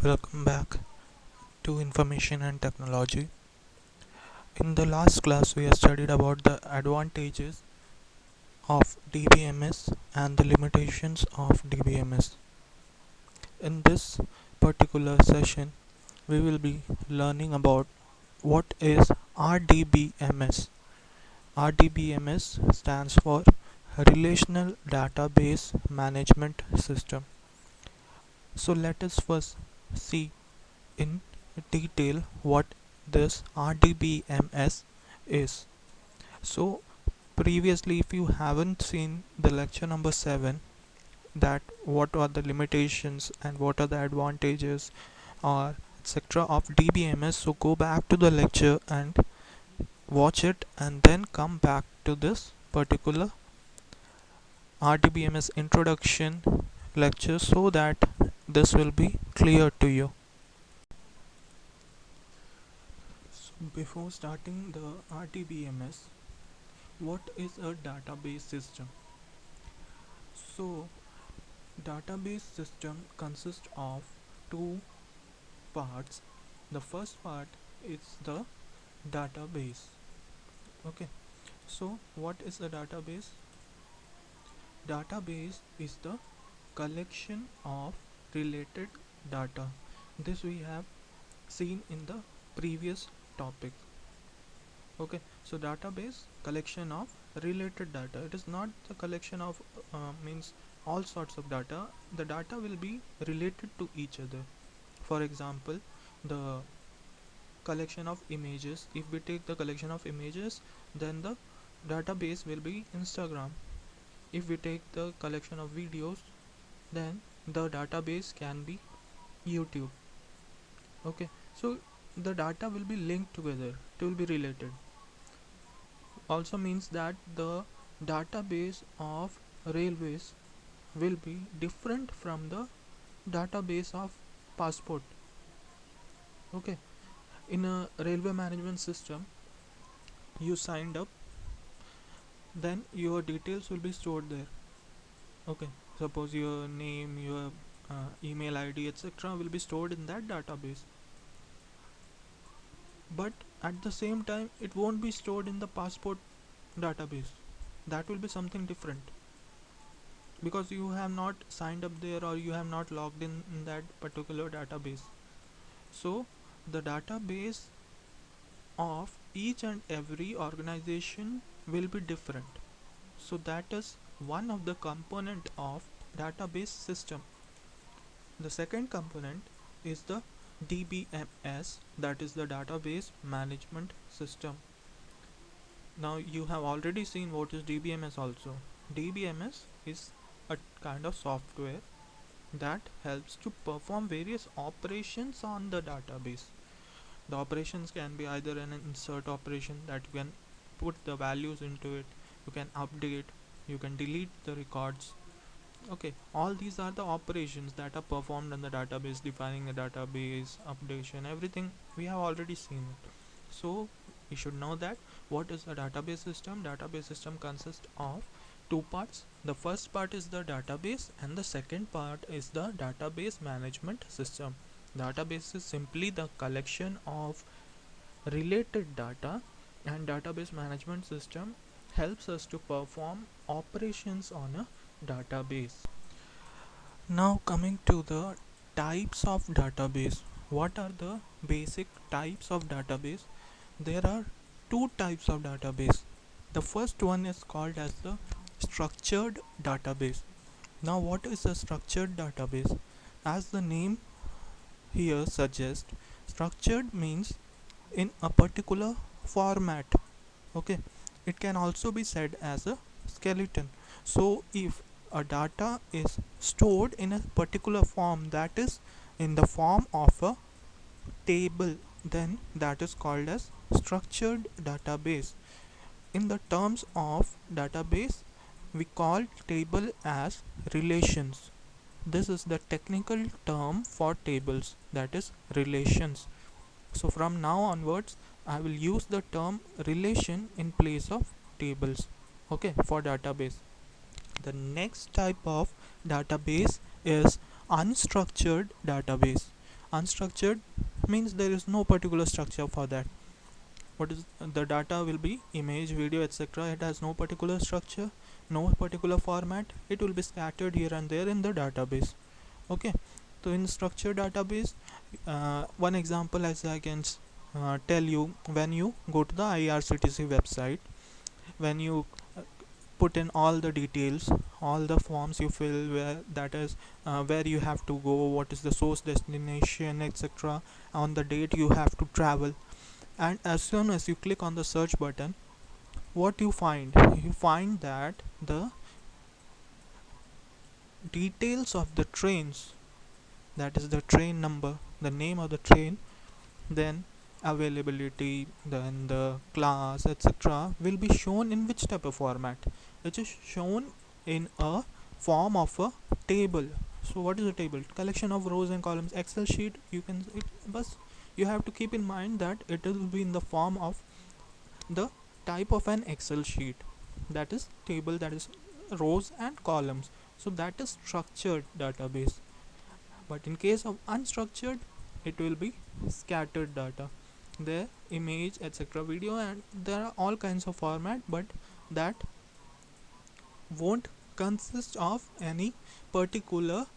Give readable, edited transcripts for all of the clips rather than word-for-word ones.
Welcome back to Information and Technology. In the last class, we have studied about the advantages of DBMS and the limitations of DBMS. In this particular session, we will be learning about what is RDBMS. RDBMS stands for Relational Database Management System. So let us first see in detail what this RDBMS is. So previously, if you haven't seen the lecture number 7, that what are the limitations and what are the advantages or etc of DBMS, so go back to the lecture and watch it and then come back to this particular RDBMS introduction lecture so that this will be clear to you. So before starting the RDBMS, what is a database system? So database system consists of two parts. The first part is the database. Okay, so what is a database? Database is the collection of related data. This we have seen in the previous topic. Okay, so database collection of related data. It is not the collection of means all sorts of data. The data will be related to each other. For example, the collection of images. If we take the collection of images, then the database will be Instagram. If we take the collection of videos, then the database can be YouTube. Okay, so the data will be linked together. It will be related. Also means that the database of railways will be different from the database of passport. Okay, in a railway management system, you signed up, then your details will be stored there. Okay, suppose your name, your email ID, etc. will be stored in that database, but at the same time it won't be stored in the passport database. That will be something different because you have not signed up there or you have not logged in that particular database. So the database of each and every organization will be different. So that is one of the component of database system. The second component is the DBMS, that is the database management system. Now you have already seen what is DBMS also. DBMS is a kind of software that helps to perform various operations on the database. The operations can be either an insert operation that you can put the values into it, you can update, you can delete the records. Okay, all these are the operations that are performed on the database, defining the database, updation, everything we have already seen it. So we should know that what is a database system. Database system consists of two parts. The first part is the database and the second part is the database management system. Database is simply the collection of related data, and database management system helps us to perform operations on a database. Now coming to the types of database. What are the basic types of database? There are two types of database. The first one is called as the structured database. Now what is a structured database? As the name here suggests, structured means in a particular format. Okay, it can also be said as a skeleton. So if a data is stored in a particular form, that is in the form of a table, then that is called as structured database. In the terms of database, we call table as relations. This is the technical term for tables, that is relations. So from now onwards, I will use the term relation in place of tables, okay, for database. The next type of database is unstructured database. Unstructured means there is no particular structure for that. What is the data will be image, video, etc. It has no particular structure, no particular format. It will be scattered here and there in the database. Okay, so in structured database, one example as I can tell you, when you go to the IRCTC website, when you put in all the details, all the forms you fill, where that is where you have to go, what is the source destination, etc., on the date you have to travel, and as soon as you click on the search button, what you find, you find that the details of the trains, that is the train number, the name of the train, then availability, then the class, etc., will be shown in which type of format? It is shown in a form of a table. So what is a table? Collection of rows and columns. Excel sheet, you can but you have to keep in mind that it will be in the form of the type of an Excel sheet, that is table, that is rows and columns. So that is structured database. But in case of unstructured, it will be scattered data, the image, etc., video, and there are all kinds of format, but that won't consist of any particular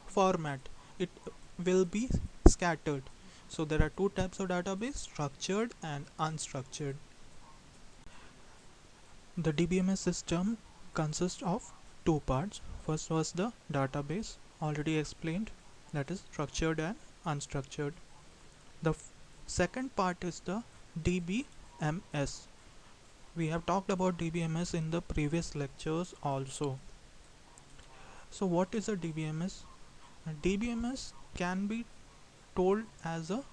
format. It will be scattered. So there are two types of database, structured and unstructured. The DBMS system consists of two parts. First was the database, already explained, that is structured and unstructured. The second part is the DBMS. We have talked about DBMS in the previous lectures also. So what is a DBMS? A DBMS can be told as a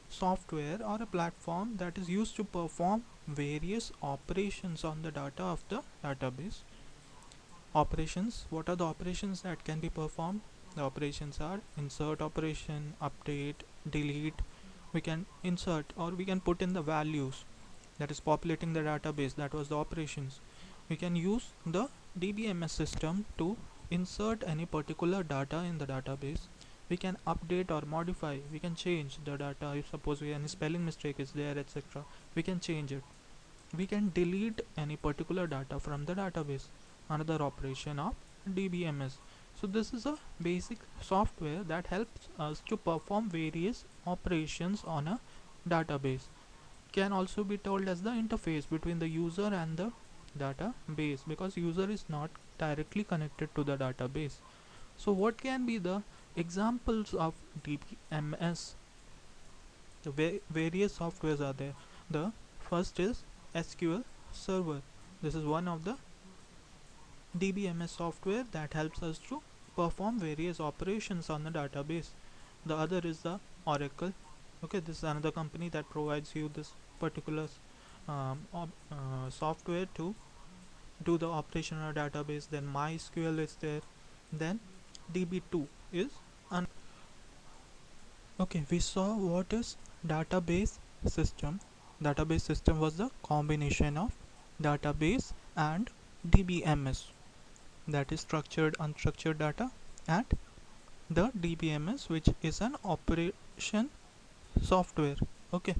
software or a platform that is used to perform various operations on the data of the database. Operations, what are the operations that can be performed? The operations are insert operation, update, delete. We can insert or we can put in the values, that is populating the database, that was the operations. We can use the DBMS system to insert any particular data in the database. We can update or modify, we can change the data. If suppose any spelling mistake is there, etc., we can change it. We can delete any particular data from the database, another operation of DBMS. So this is a basic software that helps us to perform various operations on a database. Can also be told as the interface between the user and the database, because user is not directly connected to the database. So what can be the examples of DBMS? The various softwares are there. The first is SQL Server. This is one of the DBMS software that helps us to perform various operations on the database. The other is the Oracle. Okay, this is another company that provides you this particular software to do the operation on a database. Then MySQL is there. Then DB2 is okay. We saw what is database system. Database system was the combination of database and DBMS, that is structured unstructured data, and the DBMS, which is an operation software. Okay,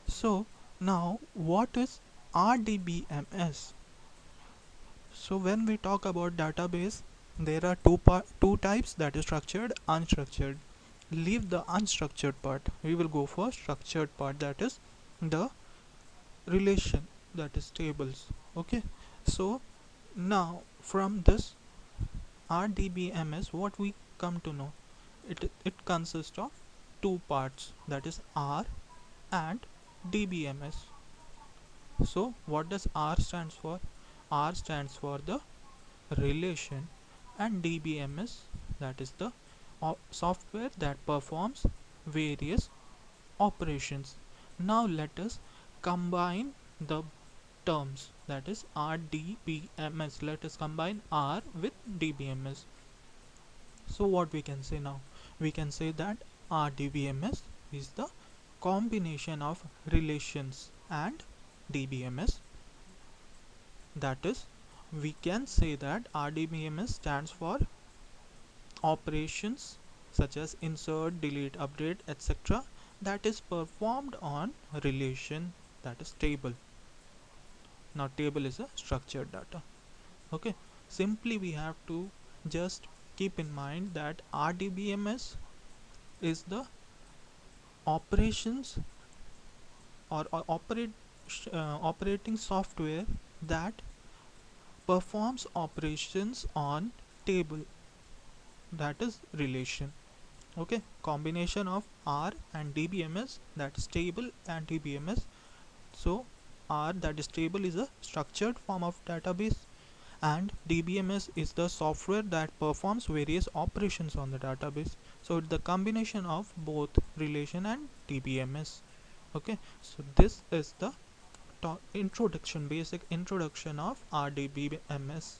so now what is RDBMS? So when we talk about database, there are two types, that is structured, unstructured. Leave the unstructured part, we will go for structured part, that is the relation, that is tables. Okay, so now from this RDBMS, what we come to know, it consists of two parts, that is R and DBMS. So what does R stands for? R stands for the relation, and DBMS, that is the software that performs various operations. Now let us combine the terms, that is RDBMS. Let us combine R with DBMS. So what we can say now? We can say that RDBMS is the combination of relations and DBMS. That is, we can say that RDBMS stands for operations such as insert, delete, update, etc., that is performed on relation, that is table. Now table is a structured data. Okay, simply we have to just keep in mind that RDBMS is the operations or operating software that performs operations on table, that is relation. Okay, combination of R and DBMS, that is table and DBMS. So R, that is table, is a structured form of database, and DBMS is the software that performs various operations on the database. So it's the combination of both relation and DBMS. Okay, so this is the introduction, basic introduction of RDBMS.